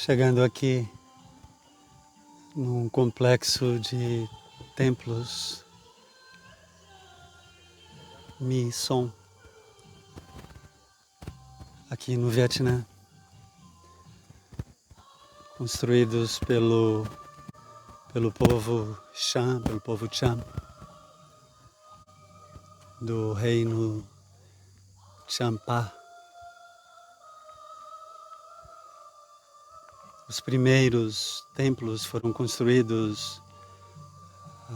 Chegando aqui num complexo de templos Mi Son, aqui no Vietnã, construídos pelo povo Chan, pelo povo Cham, do reino Champa. Os primeiros templos foram construídos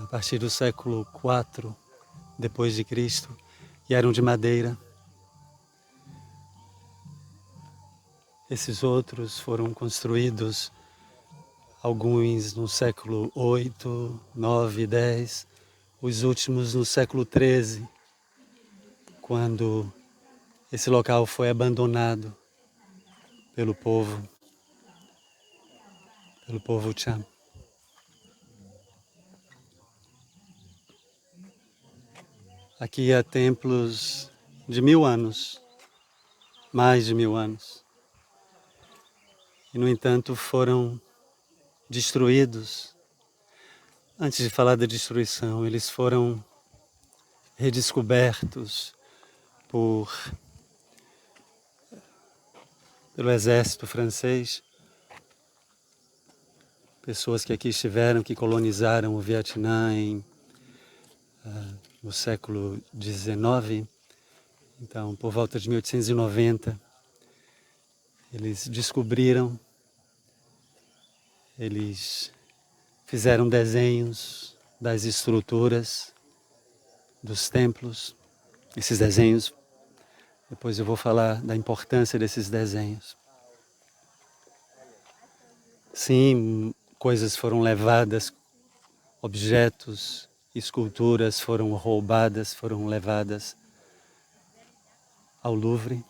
a partir do século IV depois de Cristo e eram de madeira. Esses outros foram construídos, alguns no século VIII, IX, X, os últimos no século XIII, quando esse local foi abandonado pelo povo Cham. Aqui há templos de 1000 anos, mais de 1000 anos, e no entanto foram destruídos. Antes de falar da destruição, eles foram redescobertos pelo exército francês, pessoas que aqui estiveram, que colonizaram o Vietnã no século XIX. Então, por volta de 1890, eles descobriram, eles fizeram desenhos das estruturas dos templos. Esses desenhos, depois eu vou falar da importância desses desenhos. Sim, coisas foram levadas, objetos, esculturas foram roubadas, foram levadas ao Louvre,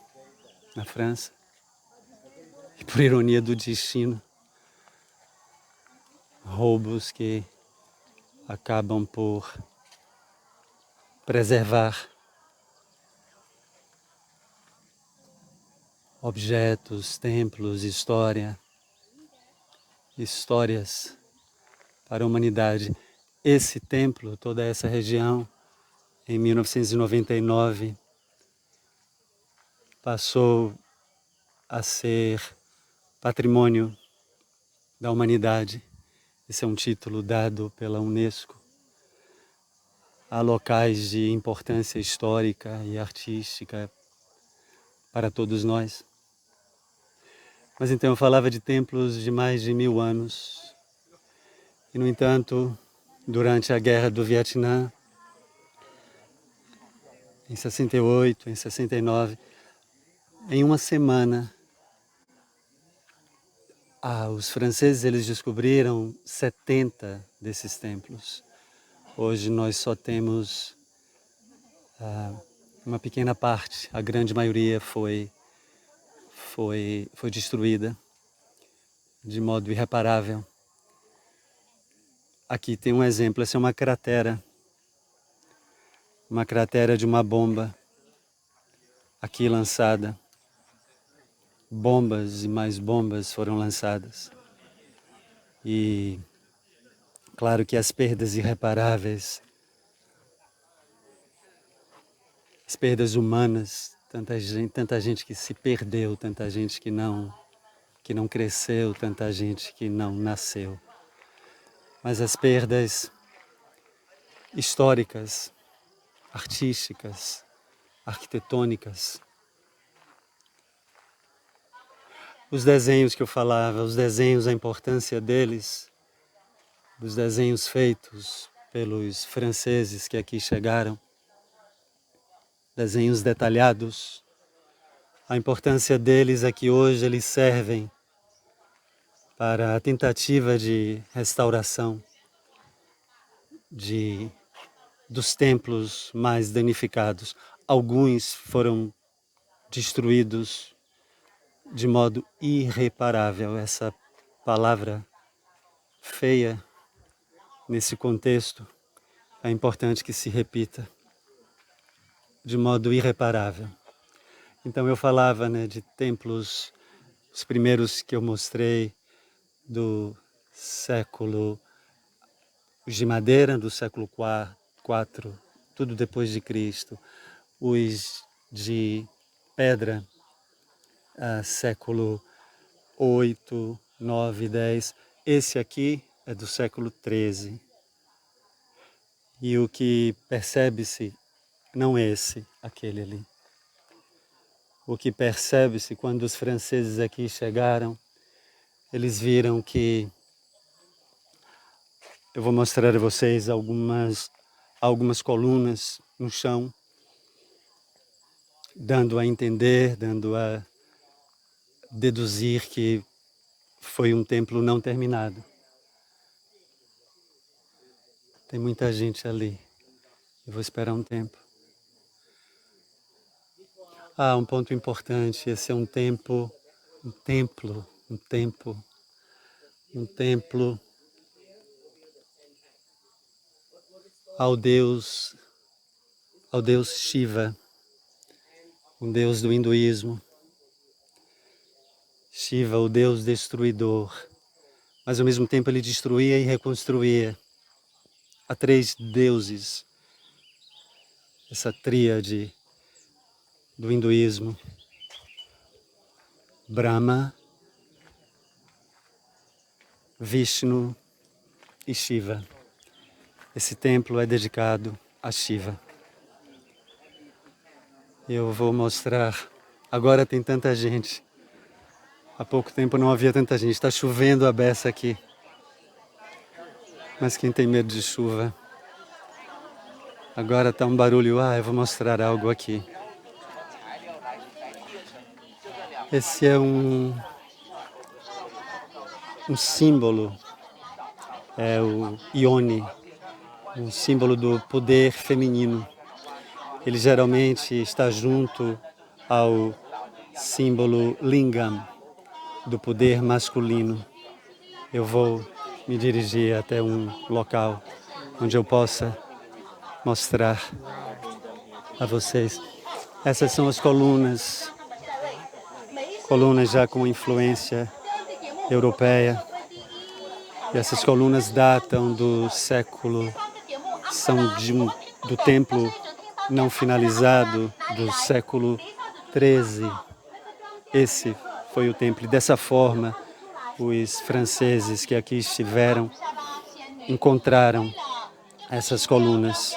na França. E por ironia do destino, roubos que acabam por preservar objetos, templos, histórias para a humanidade. Esse templo, toda essa região, em 1999, passou a ser patrimônio da humanidade. Esse é um título dado pela Unesco a locais de importância histórica e artística para todos nós. Mas então eu falava de templos de mais de 1000 anos. E, no entanto, durante a Guerra do Vietnã, em 68, em 69, em uma semana, os franceses eles descobriram 70 desses templos. Hoje nós só temos uma pequena parte, a grande maioria foi destruída de modo irreparável. Aqui tem um exemplo, essa é uma cratera de uma bomba aqui lançada. Bombas e mais bombas foram lançadas. E claro que as perdas irreparáveis, as perdas humanas, tanta gente que se perdeu, tanta gente que não cresceu, tanta gente que não nasceu. Mas as perdas históricas, artísticas, arquitetônicas, os desenhos que eu falava, os desenhos, a importância deles, os desenhos feitos pelos franceses que aqui chegaram, desenhos detalhados, a importância deles é que hoje eles servem para a tentativa de restauração dos templos mais danificados. Alguns foram destruídos de modo irreparável. Essa palavra feia nesse contexto é importante que se repita, de modo irreparável. Então eu falava, de templos, os primeiros que eu mostrei, do século, os de madeira do século IV, tudo depois de Cristo, os de pedra, século 8, 9, 10. Esse aqui é do século 13. E o que percebe-se não é aquele ali. O que percebe-se quando os franceses aqui chegaram, eles viram que... Eu vou mostrar a vocês algumas colunas no chão, dando a entender, dando a deduzir que foi um templo não terminado. Tem muita gente ali. Eu vou esperar um tempo. Um ponto importante, esse é um templo ao Deus Shiva, um Deus do hinduísmo. Shiva, o Deus destruidor, mas ao mesmo tempo ele destruía e reconstruía. Há 3 deuses, essa tríade do hinduísmo: Brahma, Vishnu e Shiva. Esse templo é dedicado a Shiva. Eu vou mostrar. Agora tem tanta gente. Há pouco tempo não havia tanta gente. Está chovendo a beça aqui. Mas quem tem medo de chuva? Agora está um barulho. Eu vou mostrar algo aqui. Esse é um símbolo. É o Yoni, um símbolo do poder feminino. Ele geralmente está junto ao símbolo Lingam, do poder masculino. Eu vou me dirigir até um local onde eu possa mostrar a vocês. Essas são as colunas já com influência europeia. E essas colunas datam do século, do templo não finalizado do século 13. Esse foi o templo. Dessa forma, os franceses que aqui estiveram encontraram essas colunas,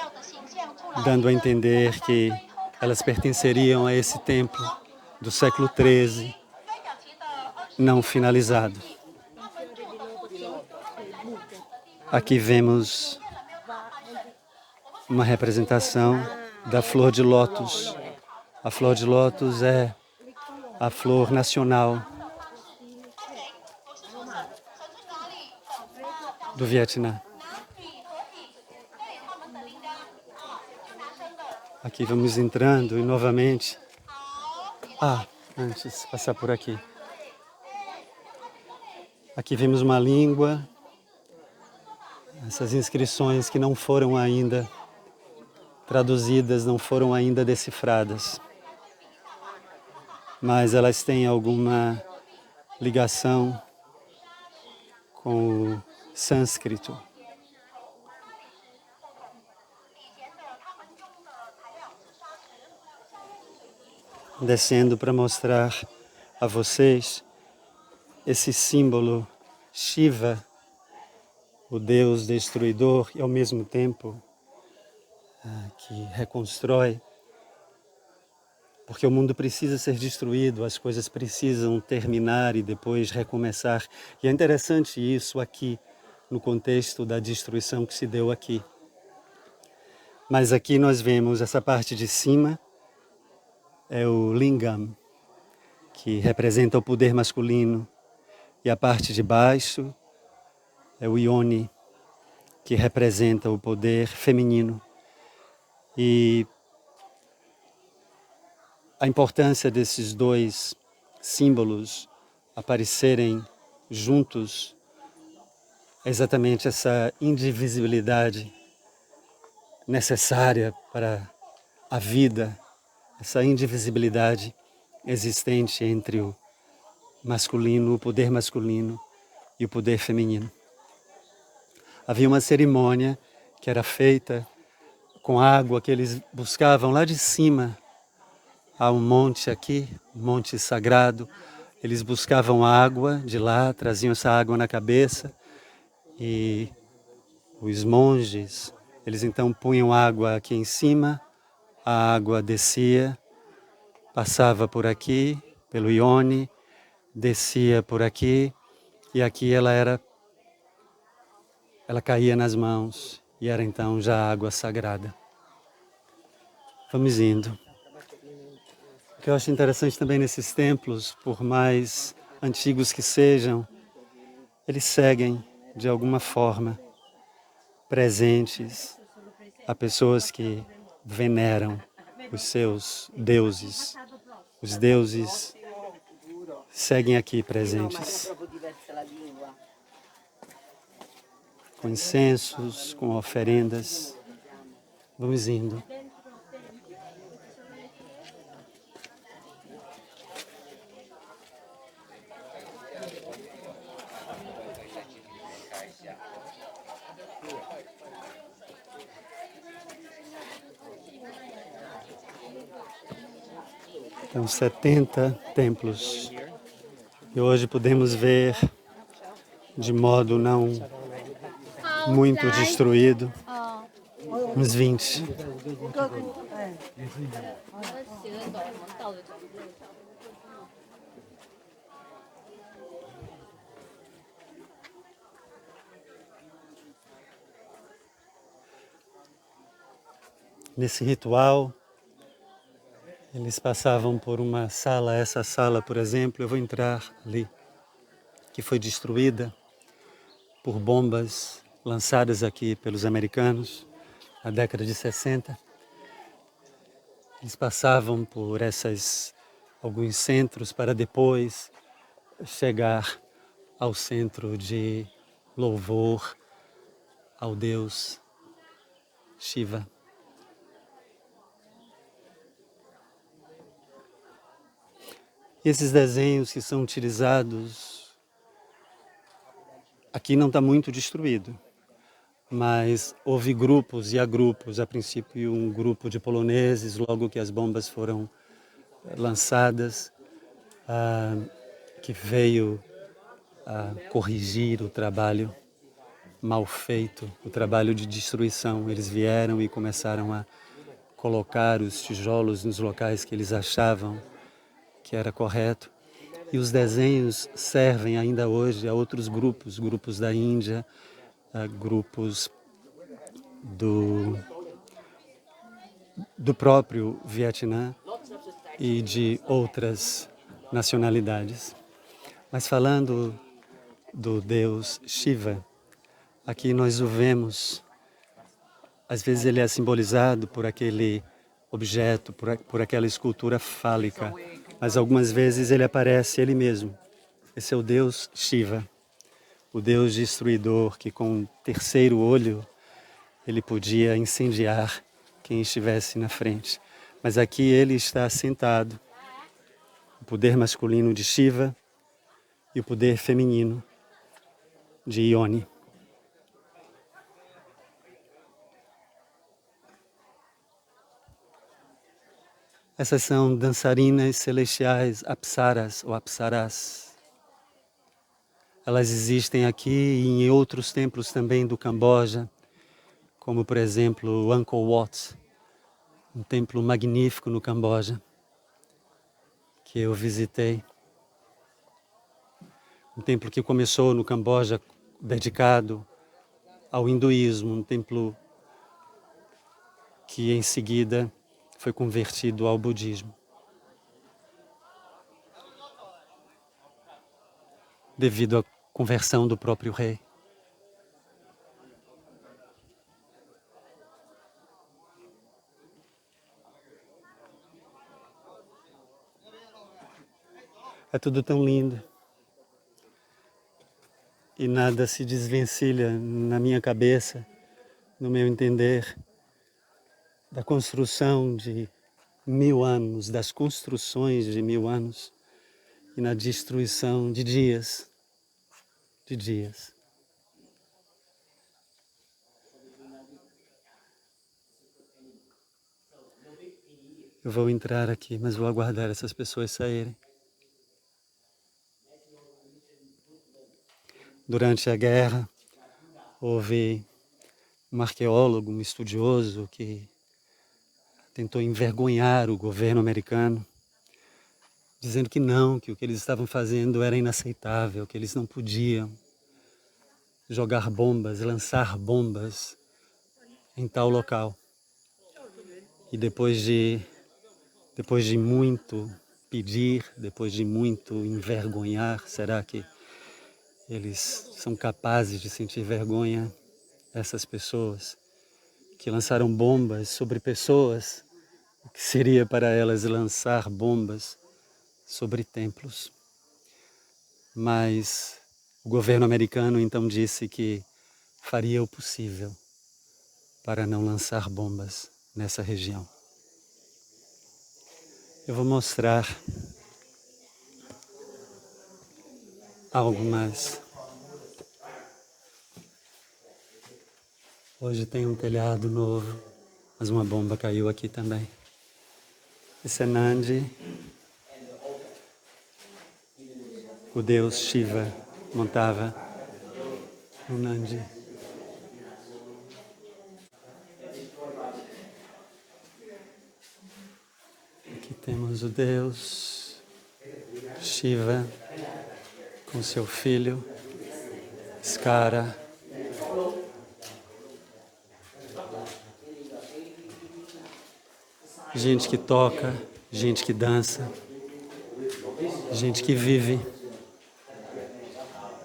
dando a entender que elas pertenceriam a esse templo do século 13, não finalizado. Aqui vemos uma representação da flor de lótus. A flor de lótus é a flor nacional do Vietnã. Aqui vamos entrando e novamente... antes de passar por aqui. Aqui vemos uma língua, essas inscrições que não foram ainda traduzidas, não foram ainda decifradas. Mas elas têm alguma ligação com o sânscrito. Descendo para mostrar a vocês esse símbolo Shiva, o Deus destruidor e ao mesmo tempo que reconstrói, porque o mundo precisa ser destruído, as coisas precisam terminar e depois recomeçar. E é interessante isso aqui, no contexto da destruição que se deu aqui. Mas aqui nós vemos essa parte de cima, é o Lingam, que representa o poder masculino, e a parte de baixo é o Yoni, que representa o poder feminino. E a importância desses 2 símbolos aparecerem juntos é exatamente essa indivisibilidade necessária para a vida, essa indivisibilidade existente entre o masculino, o poder masculino, e o poder feminino. Havia uma cerimônia que era feita com água que eles buscavam lá de cima. Há um monte aqui, um monte sagrado. Eles buscavam água de lá, traziam essa água na cabeça e os monges, eles então punham água aqui em cima, a água descia, passava por aqui, pelo Ione, descia por aqui e aqui ela caía nas mãos e era então já água sagrada. Vamos indo. O que eu acho interessante também nesses templos, por mais antigos que sejam, eles seguem de alguma forma presentes a pessoas que veneram os seus deuses. Os deuses seguem aqui presentes, com incensos, com oferendas. Vamos indo. Então, 70 templos. E hoje podemos ver, de modo não muito destruído, uns 20. Nesse ritual, eles passavam por uma sala, essa sala, por exemplo, eu vou entrar ali, que foi destruída por bombas lançadas aqui pelos americanos na década de 60. Eles passavam por alguns centros para depois chegar ao centro de louvor ao Deus Shiva. E esses desenhos que são utilizados, aqui não está muito destruído, mas houve grupos e há grupos, a princípio um grupo de poloneses, logo que as bombas foram lançadas, que veio corrigir o trabalho mal feito, o trabalho de destruição. Eles vieram e começaram a colocar os tijolos nos locais que eles achavam que era correto. E os desenhos servem ainda hoje a outros grupos da Índia, grupos do próprio Vietnã e de outras nacionalidades. Mas falando do Deus Shiva, aqui nós o vemos, às vezes ele é simbolizado por aquele objeto, por aquela escultura fálica, mas algumas vezes ele aparece ele mesmo. Esse é o Deus Shiva, o Deus destruidor que com o terceiro olho ele podia incendiar quem estivesse na frente. Mas aqui ele está sentado, o poder masculino de Shiva e o poder feminino de Ione. Essas são dançarinas celestiais, apsaras ou apsaras. Elas existem aqui e em outros templos também do Camboja, como por exemplo o Angkor Wat, um templo magnífico no Camboja, que eu visitei. Um templo que começou no Camboja dedicado ao hinduísmo, um templo que em seguida foi convertido ao budismo. Devido à conversão do próprio rei. É tudo tão lindo. E nada se desvencilha na minha cabeça, no meu entender, da construção de 1000 anos, das construções de 1000 anos, e na destruição de dias de dias. Eu vou entrar aqui, mas vou aguardar essas pessoas saírem. Durante a guerra, houve um arqueólogo, um estudioso que tentou envergonhar o governo americano, dizendo que o que eles estavam fazendo era inaceitável, que eles não podiam jogar bombas, lançar bombas em tal local. E depois de muito pedir, depois de muito envergonhar, será que eles são capazes de sentir vergonha? Essas pessoas que lançaram bombas sobre pessoas, o que seria para elas lançar bombas sobre templos? Mas o governo americano então disse que faria o possível para não lançar bombas nessa região. Eu vou mostrar algo mais. Hoje tem um telhado novo, mas uma bomba caiu aqui também. Esse é Nandi, o deus Shiva montava no Nandi. Aqui temos o deus Shiva com seu filho, Skara. Gente que toca, gente que dança, gente que vive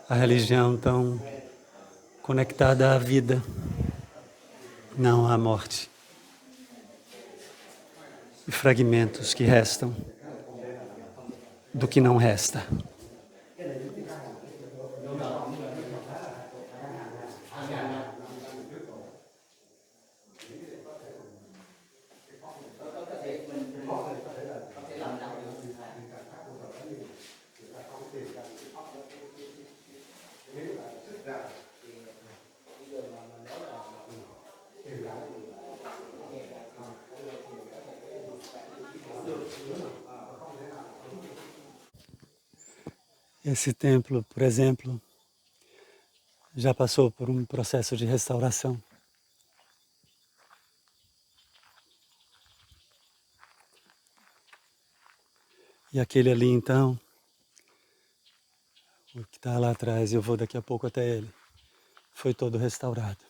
a religião tão conectada à vida, não à morte. E fragmentos que restam do que não resta. Esse templo, por exemplo, já passou por um processo de restauração. E aquele ali, então, o que está lá atrás, eu vou daqui a pouco até ele, foi todo restaurado.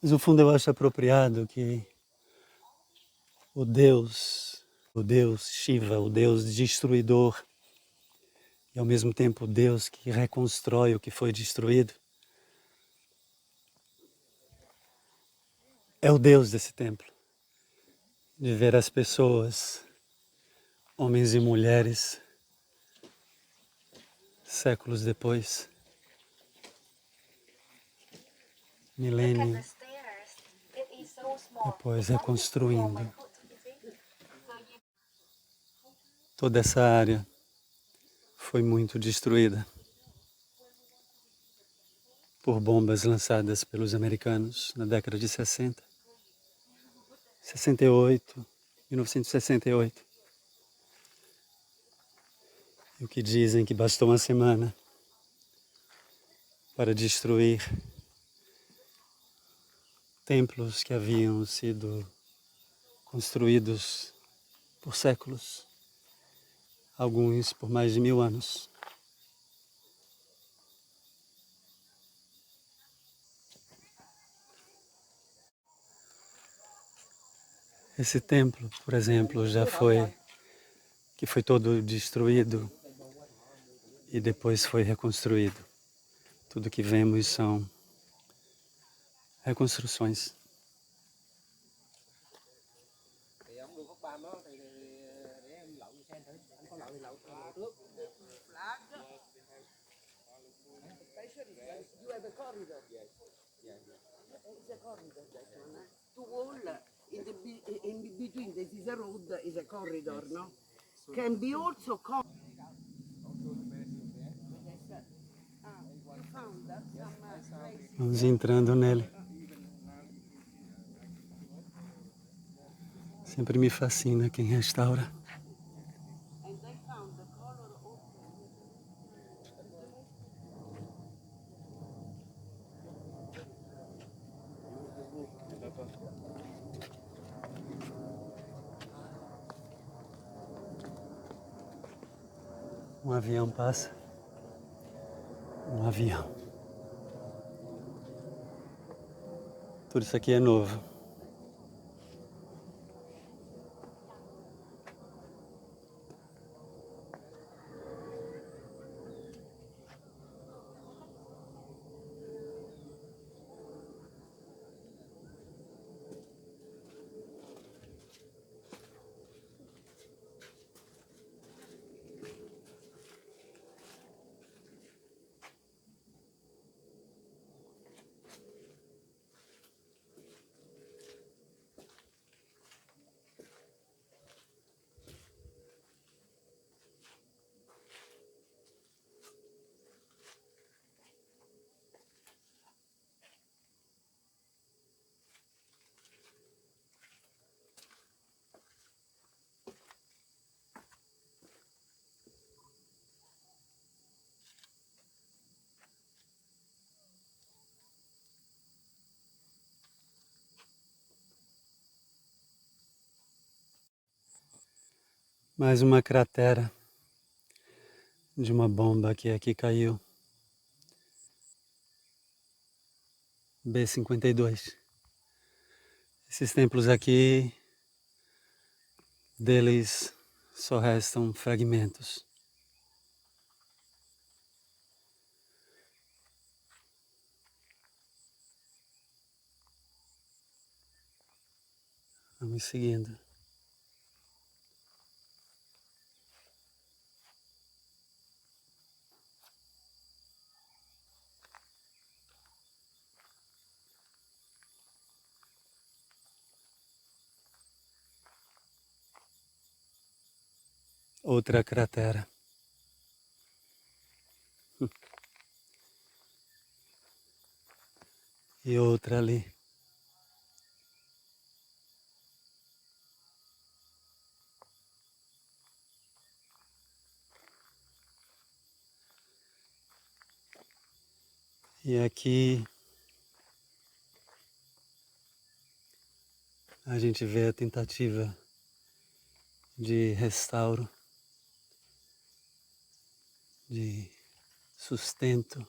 Mas no fundo eu acho apropriado que o Deus Shiva, o Deus destruidor, e ao mesmo tempo o Deus que reconstrói o que foi destruído, é o Deus desse templo. De ver as pessoas, homens e mulheres, séculos depois, milênios depois, reconstruindo toda essa área. Foi muito destruída por bombas lançadas pelos americanos na década de 60, 68, 1968. E o que dizem que bastou uma semana para destruir templos que haviam sido construídos por séculos, alguns por mais de 1000 anos. Esse templo, por exemplo, que foi todo destruído e depois foi reconstruído. Tudo que vemos são reconstruções. To all in between, there is the road is a corridor, no? Can be also Vamos entrando nele. Sempre me fascina quem restaura. Um avião passa. Um avião. Tudo isso aqui é novo. Mais uma cratera de uma bomba que aqui caiu. B-52. Esses templos aqui, deles só restam fragmentos. Vamos seguindo. Outra cratera. E outra ali. E aqui a gente vê a tentativa de restauro, de sustento,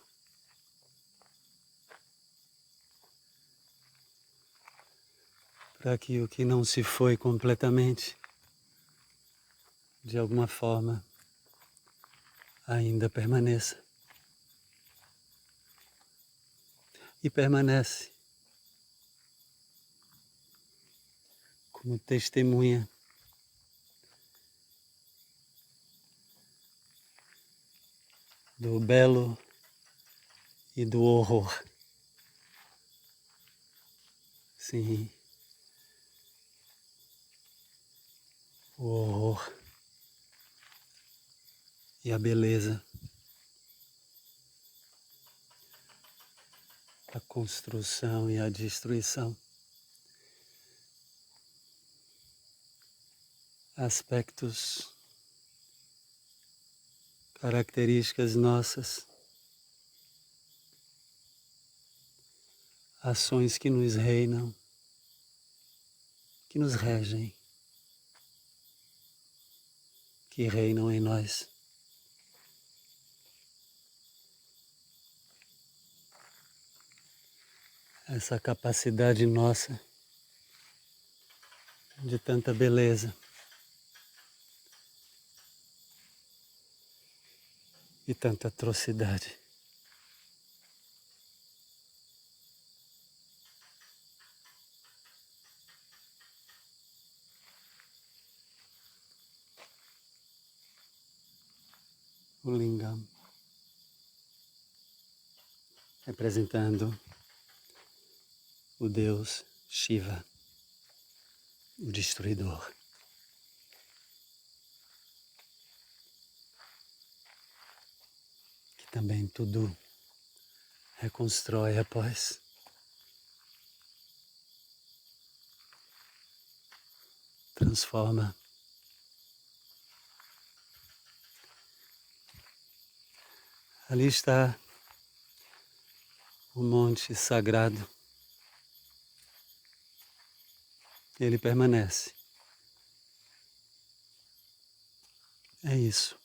para que o que não se foi completamente, de alguma forma, ainda permaneça. E permanece como testemunha do belo e do horror. Sim, o horror e a beleza, a construção e a destruição. Aspectos, características nossas, ações que nos reinam, que nos regem, que reinam em nós. Essa capacidade nossa de tanta beleza e tanta atrocidade. O lingam, representando o Deus Shiva, o destruidor. também tudo reconstrói após. Transforma. Ali está o monte sagrado. Ele permanece. É isso.